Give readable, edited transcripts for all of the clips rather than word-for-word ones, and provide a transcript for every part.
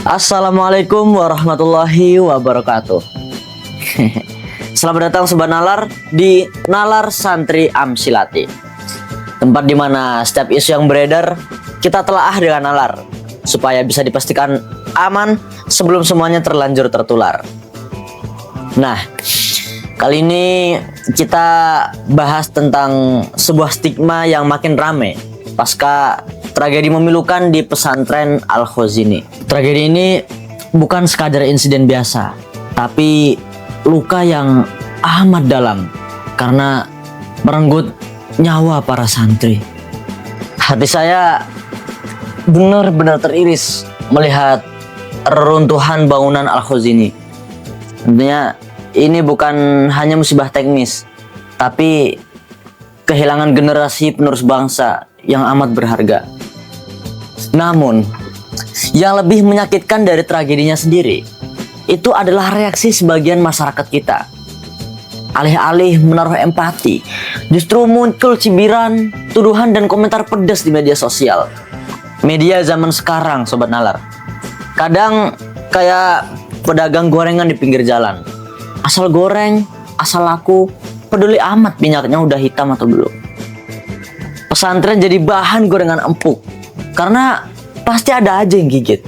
Assalamualaikum warahmatullahi wabarakatuh. Selamat datang Sobat Nalar di Nalar Santri Amsilati, tempat dimana setiap isu yang beredar kita telaah dengan nalar supaya bisa dipastikan aman sebelum semuanya terlanjur tertular. Nah, kali ini kita bahas tentang sebuah stigma yang makin rame pasca tragedi memilukan di pesantren Al-Khazini. Tragedi ini bukan sekadar insiden biasa, tapi luka yang amat dalam karena merenggut nyawa para santri. Hati saya benar-benar teriris melihat reruntuhan bangunan Al-Khazini. Tentunya ini bukan hanya musibah teknis, tapi kehilangan generasi penerus bangsa yang amat berharga. Namun, yang lebih menyakitkan dari tragedinya sendiri, itu adalah reaksi sebagian masyarakat kita. Alih-alih menaruh empati, justru muncul cibiran, tuduhan, dan komentar pedas di media sosial. Media zaman sekarang, Sobat Nalar, kadang kayak pedagang gorengan di pinggir jalan. Asal goreng, asal laku, peduli amat minyaknya udah hitam atau belum. Pesantren jadi bahan gorengan empuk, karena pasti ada aja yang gigit.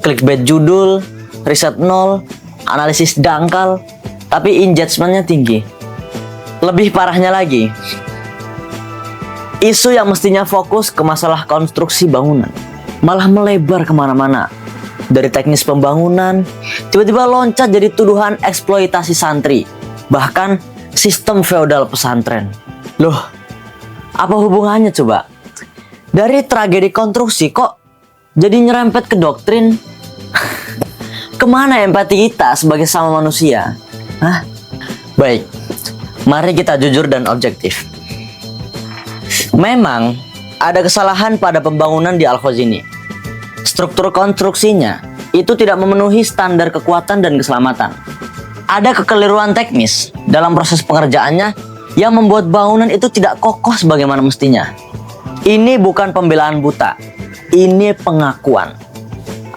Clickbait judul, riset nol, analisis dangkal, tapi engagementnya tinggi. Lebih parahnya lagi, isu yang mestinya fokus ke masalah konstruksi bangunan malah melebar kemana-mana. Dari teknis pembangunan, tiba-tiba loncat jadi tuduhan eksploitasi santri, bahkan sistem feodal pesantren. Loh, apa hubungannya coba? Dari tragedi konstruksi kok jadi nyerempet ke doktrin? Kemana empati kita sebagai sama manusia? Hah? Baik, mari kita jujur dan objektif. Memang ada kesalahan pada pembangunan di Al-Khazini. Struktur konstruksinya itu tidak memenuhi standar kekuatan dan keselamatan. Ada kekeliruan teknis dalam proses pengerjaannya yang membuat bangunan itu tidak kokoh sebagaimana mestinya. Ini bukan pembelaan buta, ini pengakuan.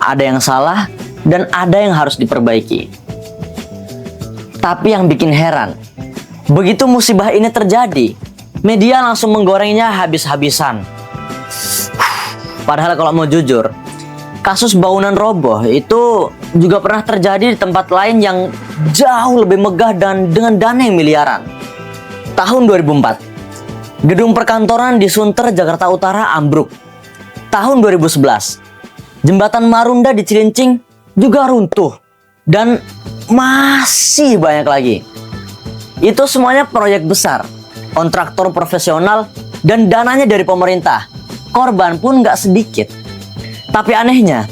Ada yang salah dan ada yang harus diperbaiki. Tapi yang bikin heran, begitu musibah ini terjadi, media langsung menggorengnya habis-habisan. Padahal kalau mau jujur, kasus bangunan roboh itu juga pernah terjadi di tempat lain yang jauh lebih megah dan dengan dana yang miliaran. Tahun 2004, gedung perkantoran di Sunter, Jakarta Utara ambruk. Tahun 2011, jembatan Marunda di Cilincing juga runtuh. Dan masih banyak lagi. Itu semuanya proyek besar, kontraktor profesional, dan dananya dari pemerintah. Korban pun gak sedikit. Tapi anehnya,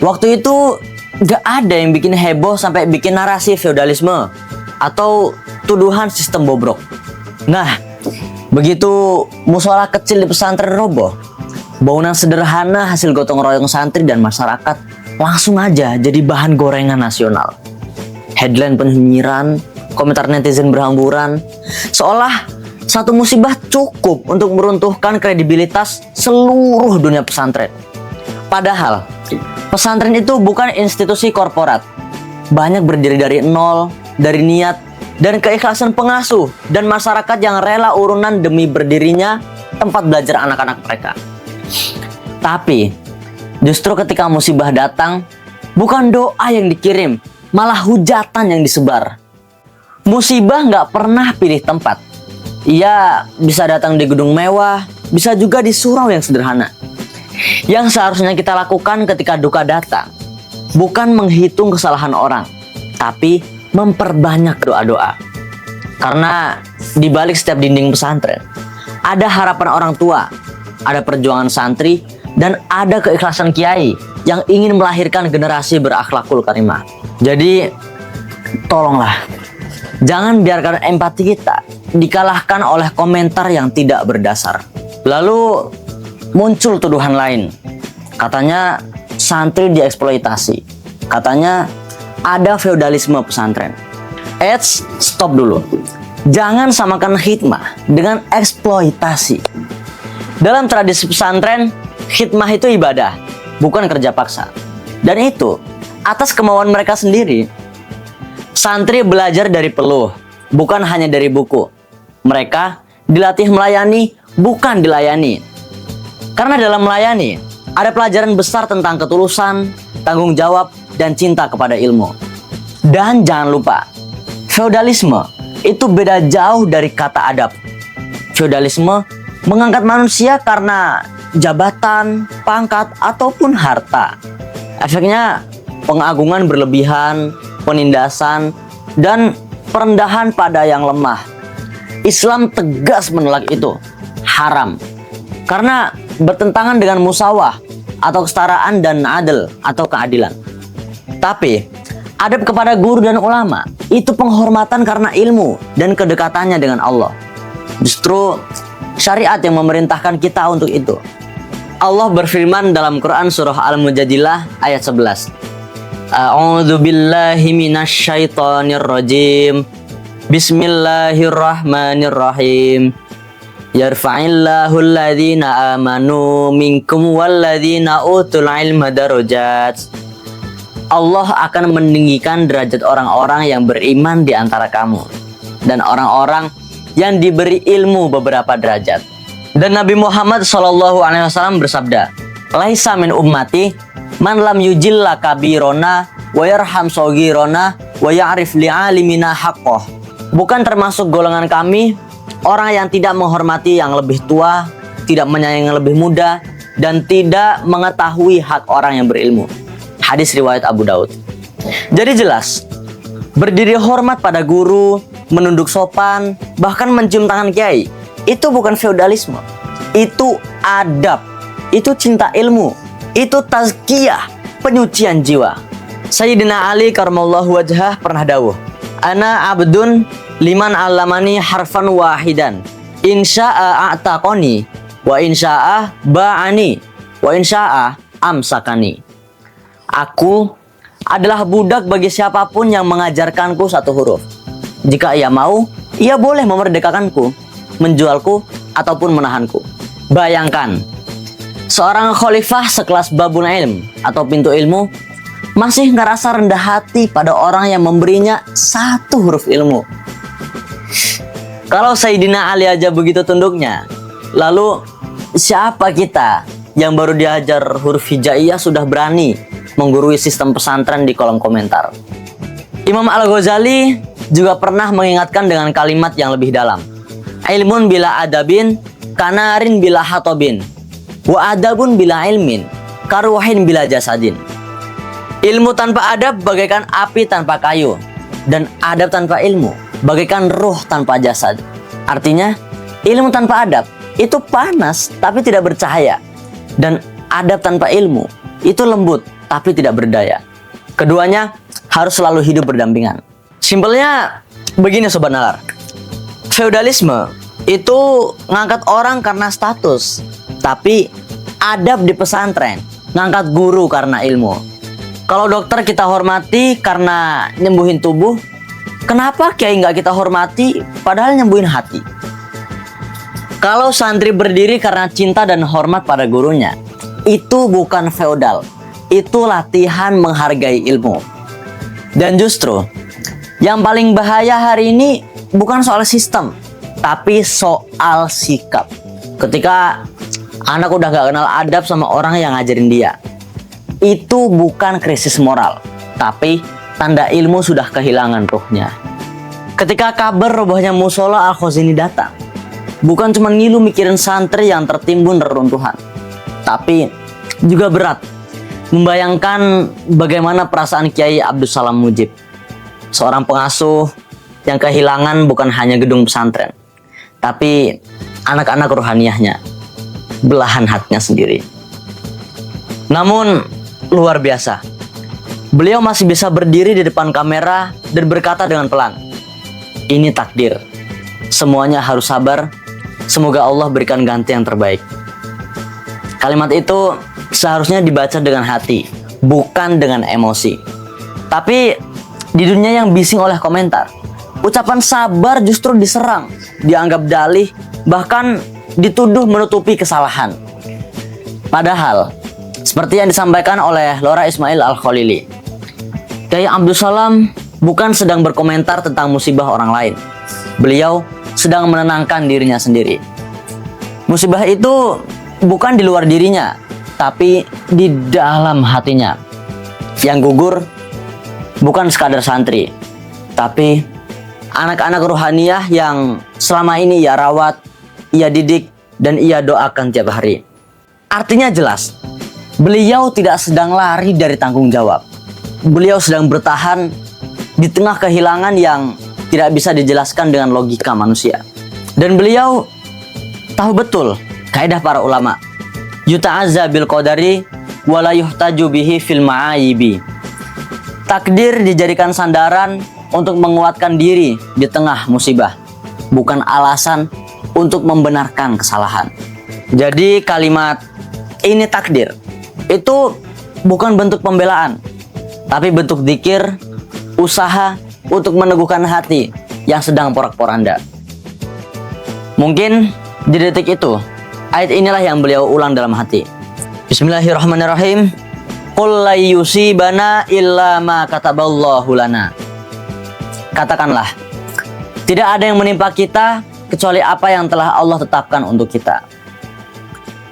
waktu itu gak ada yang bikin heboh sampai bikin narasi feodalisme atau tuduhan sistem bobrok. Nah, begitu musola kecil di pesantren roboh, bangunan sederhana hasil gotong royong santri dan masyarakat langsung aja jadi bahan gorengan nasional. Headline penyinyiran, komentar netizen berhamburan, seolah satu musibah cukup untuk meruntuhkan kredibilitas seluruh dunia pesantren. Padahal, pesantren itu bukan institusi korporat. Banyak berdiri dari nol, dari niat, dan keikhlasan pengasuh dan masyarakat yang rela urunan demi berdirinya tempat belajar anak-anak mereka. Tapi justru ketika musibah datang, bukan doa yang dikirim, malah hujatan yang disebar. Musibah nggak pernah pilih tempat. Ia bisa datang di gedung mewah, bisa juga di surau yang sederhana. Yang seharusnya kita lakukan ketika duka datang, bukan menghitung kesalahan orang, tapi memperbanyak doa-doa. Karena di balik setiap dinding pesantren, ada harapan orang tua, ada perjuangan santri, dan ada keikhlasan kiai yang ingin melahirkan generasi berakhlakul karimah. Jadi, tolonglah, jangan biarkan empati kita dikalahkan oleh komentar yang tidak berdasar. Lalu muncul tuduhan lain. Katanya santri dieksploitasi. Katanya ada feodalisme pesantren. Eits, stop dulu. Jangan samakan khidmah dengan eksploitasi. Dalam tradisi pesantren, khidmah itu ibadah, bukan kerja paksa. Dan itu atas kemauan mereka sendiri. Santri belajar dari peluh, bukan hanya dari buku. Mereka dilatih melayani, bukan dilayani. Karena dalam melayani, ada pelajaran besar tentang ketulusan, tanggung jawab, dan cinta kepada ilmu. Dan jangan lupa, feodalisme itu beda jauh dari kata adab. Feodalisme mengangkat manusia karena jabatan, pangkat, ataupun harta. Efeknya pengagungan berlebihan, penindasan, dan perendahan pada yang lemah. Islam tegas menolak itu, haram. Karena bertentangan dengan musawah atau kesetaraan dan adil atau keadilan. Tapi adab kepada guru dan ulama itu penghormatan karena ilmu dan kedekatannya dengan Allah. Justru syariat yang memerintahkan kita untuk itu. Allah berfirman dalam Quran surah Al-Mujadilah ayat 11. A'udzu billahi minasyaitonir rajim. Bismillahirrahmanirrahim. Yarfa'illahu alladhina amanu minkum walladhina utul ilma darajat. Allah akan meninggikan derajat orang-orang yang beriman di antara kamu dan orang-orang yang diberi ilmu beberapa derajat. Dan Nabi Muhammad SAW bersabda, "Laisa min ummati man lam yujilla kabirona wa yarham shogirona wa ya'rif li'alimina haqqah." Bukan termasuk golongan kami orang yang tidak menghormati yang lebih tua, tidak menyayangi yang lebih muda, dan tidak mengetahui hak orang yang berilmu. Hadis riwayat Abu Daud. Jadi jelas, berdiri hormat pada guru, menunduk sopan, bahkan mencium tangan kiai, itu bukan feodalisme. Itu adab, itu cinta ilmu, itu tazkiyah, penyucian jiwa. Sayyidina Ali karamallahu wajhah pernah dawuh, "Ana abdun liman alamani harfan wahidan, insya'a a'taqoni, wa insya'a ba'ani, wa insya'a amsakani." Aku adalah budak bagi siapapun yang mengajarkanku satu huruf. Jika ia mau, ia boleh memerdekakanku, menjualku, ataupun menahanku. Bayangkan, seorang khalifah sekelas babul ilm atau pintu ilmu masih ngerasa rendah hati pada orang yang memberinya satu huruf ilmu. Kalau Sayyidina Ali aja begitu tunduknya, lalu siapa kita yang baru diajar huruf hijaiyah sudah berani menggurui sistem pesantren di kolom komentar? Imam Al-Ghazali juga pernah mengingatkan dengan kalimat yang lebih dalam. Ilmun bila adabin, kanarin bila hatobin, wa adabun bila ilmin, karuhin bila jasadin. Ilmu tanpa adab bagaikan api tanpa kayu, dan adab tanpa ilmu bagaikan ruh tanpa jasad. Artinya, ilmu tanpa adab itu panas tapi tidak bercahaya, dan adab tanpa ilmu itu lembut tapi tidak berdaya. Keduanya harus selalu hidup berdampingan. Simpelnya begini Sobat Nalar. Feodalisme itu ngangkat orang karena status, tapi adab di pesantren ngangkat guru karena ilmu. Kalau dokter kita hormati karena nyembuhin tubuh, kenapa kiai nggak kita hormati padahal nyembuhin hati? Kalau santri berdiri karena cinta dan hormat pada gurunya, itu bukan feodal, itu latihan menghargai ilmu. Dan justru yang paling bahaya hari ini bukan soal sistem, tapi soal sikap. Ketika anak udah gak kenal adab sama orang yang ngajarin dia, itu bukan krisis moral, tapi tanda ilmu sudah kehilangan ruhnya. Ketika kabar robohnya musola Al-Khazini datang, bukan cuma ngilu mikirin santri yang tertimbun reruntuhan, tapi juga berat membayangkan bagaimana perasaan Kiai Abdus Salam Mujib, seorang pengasuh yang kehilangan bukan hanya gedung pesantren, tapi anak-anak rohaniyahnya, belahan hatinya sendiri. Namun luar biasa, beliau masih bisa berdiri di depan kamera dan berkata dengan pelan, "Ini takdir, semuanya harus sabar, semoga Allah berikan ganti yang terbaik." Kalimat itu seharusnya dibaca dengan hati, bukan dengan emosi. Tapi di dunia yang bising oleh komentar, ucapan sabar justru diserang, dianggap dalih, bahkan dituduh menutupi kesalahan. Padahal Seperti yang disampaikan oleh Lora Ismail Al-Khalili, Kiai Abdul Salam bukan sedang berkomentar tentang musibah orang lain. Beliau sedang menenangkan dirinya sendiri. Musibah itu bukan di luar dirinya, tapi di dalam hatinya. Yang gugur bukan sekadar santri, tapi anak-anak ruhaniyah yang selama ini ia rawat, ia didik, dan ia doakan tiap hari. Artinya jelas, beliau tidak sedang lari dari tanggung jawab. Beliau sedang bertahan di tengah kehilangan yang tidak bisa dijelaskan dengan logika manusia. Dan beliau tahu betul kaidah para ulama, yuta'azza bil qadari wa la yuhtaju bihi fil ma'ayibi. Takdir dijadikan sandaran untuk menguatkan diri di tengah musibah, bukan alasan untuk membenarkan kesalahan. Jadi kalimat ini takdir itu bukan bentuk pembelaan, tapi bentuk dzikir, usaha untuk meneguhkan hati yang sedang porak-poranda. Mungkin di detik itu, ayat inilah yang beliau ulang dalam hati. Bismillahirrahmanirrahim. Qul la yusibana illa ma kataballahu lana. Katakanlah, tidak ada yang menimpa kita kecuali apa yang telah Allah tetapkan untuk kita.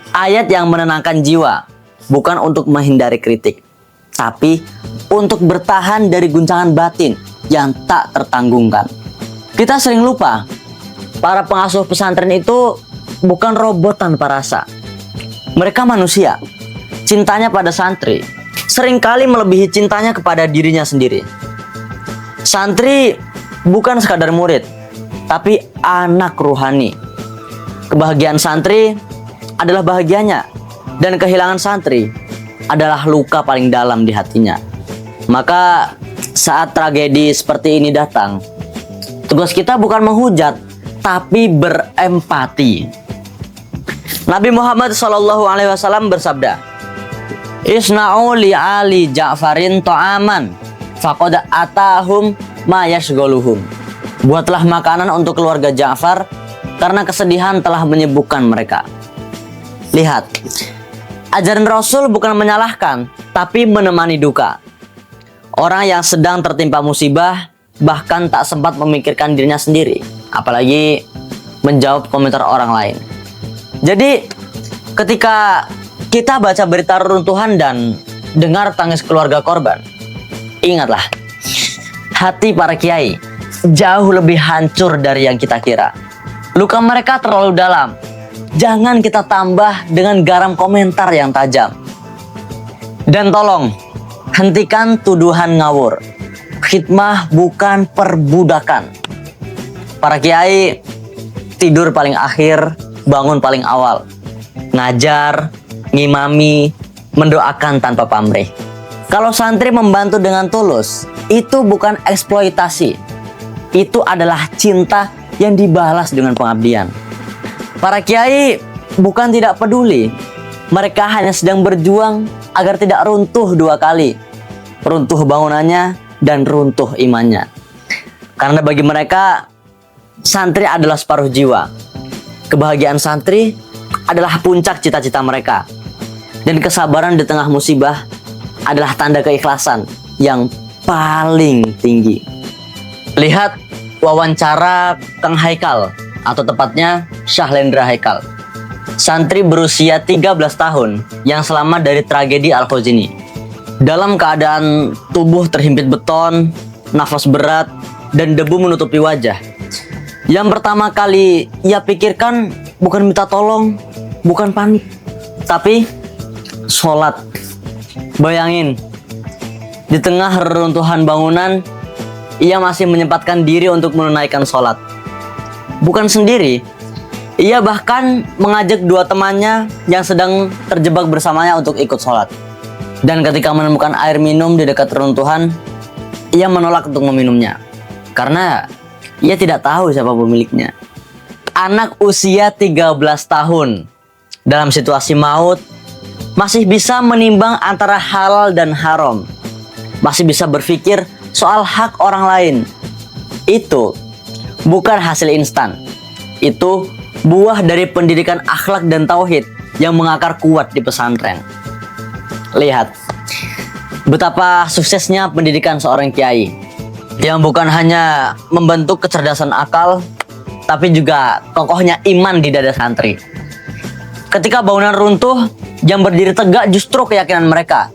Ayat yang menenangkan jiwa, bukan untuk menghindari kritik, tapi untuk bertahan dari guncangan batin yang tak tertanggungkan. Kita sering lupa, para pengasuh pesantren itu bukan robot tanpa rasa. Mereka manusia. Cintanya pada santri seringkali melebihi cintanya kepada dirinya sendiri. Santri bukan sekadar murid, tapi anak ruhani. Kebahagiaan santri adalah bahagianya, dan kehilangan santri adalah luka paling dalam di hatinya. Maka saat tragedi seperti ini datang, tugas kita bukan menghujat, tapi berempati. Nabi Muhammad SAW bersabda, "Isna'u li ali Ja'farin ta'aman, faqad atahum ma yashghaluhum." Buatlah makanan untuk keluarga Ja'far, karena kesedihan telah menyibukkan mereka. Lihat, ajaran Rasul bukan menyalahkan, tapi menemani duka. Orang yang sedang tertimpa musibah bahkan tak sempat memikirkan dirinya sendiri, apalagi menjawab komentar orang lain. Jadi, ketika kita baca berita reruntuhan dan dengar tangis keluarga korban, ingatlah, hati para kiai jauh lebih hancur dari yang kita kira. Luka mereka terlalu dalam. Jangan kita tambah dengan garam komentar yang tajam. Dan tolong, hentikan tuduhan ngawur. Khidmah bukan perbudakan. Para kiai tidur paling akhir, bangun paling awal. Ngajar, ngimami, mendoakan tanpa pamrih. Kalau santri membantu dengan tulus, itu bukan eksploitasi. Itu adalah cinta yang dibalas dengan pengabdian. Para kiai bukan tidak peduli. Mereka hanya sedang berjuang agar tidak runtuh dua kali. Runtuh bangunannya dan runtuh imannya. Karena bagi mereka, santri adalah separuh jiwa. Kebahagiaan santri adalah puncak cita-cita mereka. Dan kesabaran di tengah musibah adalah tanda keikhlasan yang paling tinggi. Lihat wawancara Kang Haikal, atau tepatnya Syahlendra Haikal, santri berusia 13 tahun yang selamat dari tragedi Al-Khazini. Dalam keadaan tubuh terhimpit beton, nafas berat, dan debu menutupi wajah, yang pertama kali ia pikirkan bukan minta tolong, bukan panik, tapi sholat. Bayangin, di tengah reruntuhan bangunan, ia masih menyempatkan diri untuk menunaikan sholat. Bukan sendiri, ia bahkan mengajak dua temannya yang sedang terjebak bersamanya untuk ikut sholat. Dan ketika menemukan air minum di dekat reruntuhan, ia menolak untuk meminumnya, karena ia tidak tahu siapa pemiliknya. Anak usia 13 tahun dalam situasi maut masih bisa menimbang antara halal dan haram, masih bisa berpikir soal hak orang lain. Itu bukan hasil instan. Itu buah dari pendidikan akhlak dan tauhid yang mengakar kuat di pesantren. Lihat betapa suksesnya pendidikan seorang kiai yang bukan hanya membentuk kecerdasan akal, tapi juga kokohnya iman di dada santri. Ketika bangunan runtuh, yang berdiri tegak justru keyakinan mereka.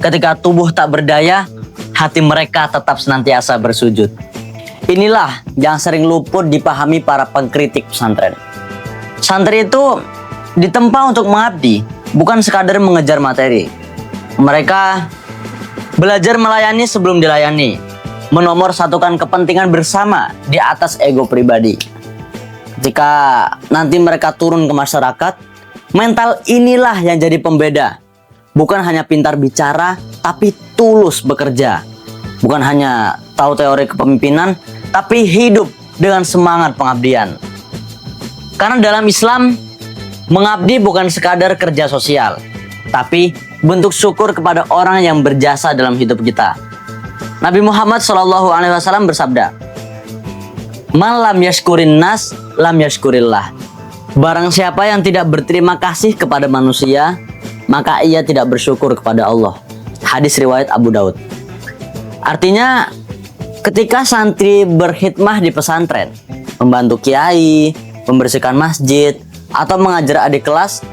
Ketika tubuh tak berdaya, hati mereka tetap senantiasa bersujud. Inilah yang sering luput dipahami para pengkritik pesantren. Santri itu ditempa untuk mengabdi, bukan sekadar mengejar materi. Mereka belajar melayani sebelum dilayani, menomorsatukan kepentingan bersama di atas ego pribadi. Ketika nanti mereka turun ke masyarakat, mental inilah yang jadi pembeda. Bukan hanya pintar bicara, tapi tulus bekerja. Bukan hanya tahu teori kepemimpinan, tapi hidup dengan semangat pengabdian. Karena dalam Islam, mengabdi bukan sekadar kerja sosial, tapi bentuk syukur kepada orang yang berjasa dalam hidup kita. Nabi Muhammad SAW bersabda, "Man lam yashkurin nas, lam yashkurillah." Barang siapa yang tidak berterima kasih kepada manusia, maka ia tidak bersyukur kepada Allah. Hadis riwayat Abu Daud. Artinya, ketika santri berkhidmah di pesantren, membantu kiai, membersihkan masjid, atau mengajar adik kelas,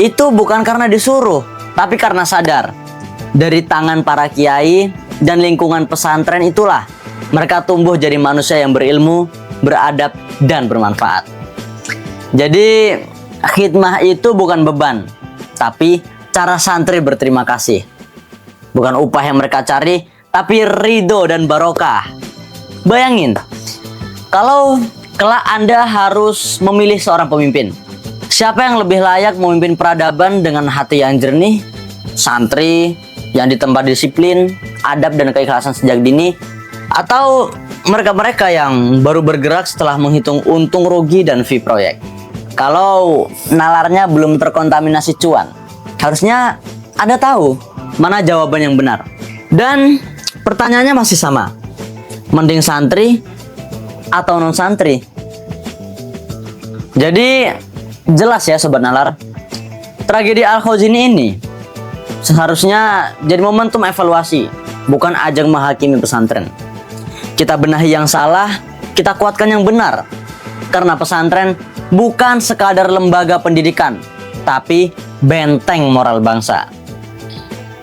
itu bukan karena disuruh, tapi karena sadar. Dari tangan para kiai dan lingkungan pesantren itulah mereka tumbuh jadi manusia yang berilmu, beradab, dan bermanfaat. Jadi, khidmah itu bukan beban, tapi cara santri berterima kasih. Bukan upah yang mereka cari, tapi ridho dan barokah. Bayangin, kalau kelak Anda harus memilih seorang pemimpin, siapa yang lebih layak memimpin peradaban dengan hati yang jernih? Santri yang ditempa disiplin, adab, dan keikhlasan sejak dini, atau mereka-mereka yang baru bergerak setelah menghitung untung rugi dan fee proyek? Kalau nalarnya belum terkontaminasi cuan, harusnya Anda tahu mana jawaban yang benar. Dan pertanyaannya masih sama, mending santri atau non santri? Jadi jelas ya Sobat Nalar, tragedi Al-Khwarizmi ini seharusnya jadi momentum evaluasi, bukan ajang menghakimi pesantren. Kita benahi yang salah, kita kuatkan yang benar. Karena pesantren bukan sekadar lembaga pendidikan, tapi benteng moral bangsa.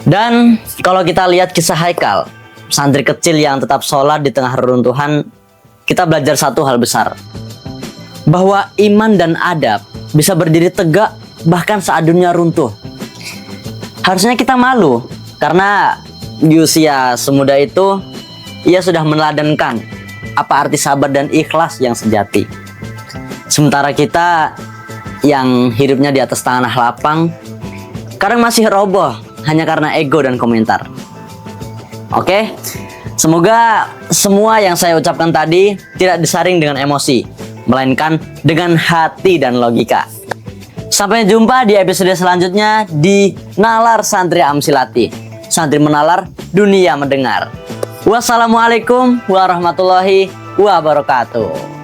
Dan kalau kita lihat kisah Haikal, santri kecil yang tetap sholat di tengah reruntuhan, kita belajar satu hal besar, bahwa iman dan adab bisa berdiri tegak bahkan saat dunia runtuh. Harusnya kita malu, karena di usia semuda itu ia sudah meneladankan apa arti sabar dan ikhlas yang sejati. Sementara kita yang hidupnya di atas tanah lapang, kadang masih roboh hanya karena ego dan komentar. Oke, semoga semua yang saya ucapkan tadi tidak disaring dengan emosi, melainkan dengan hati dan logika. Sampai jumpa di episode selanjutnya di Nalar Santri Amsilati. Santri menalar, dunia mendengar. Wassalamualaikum warahmatullahi wabarakatuh.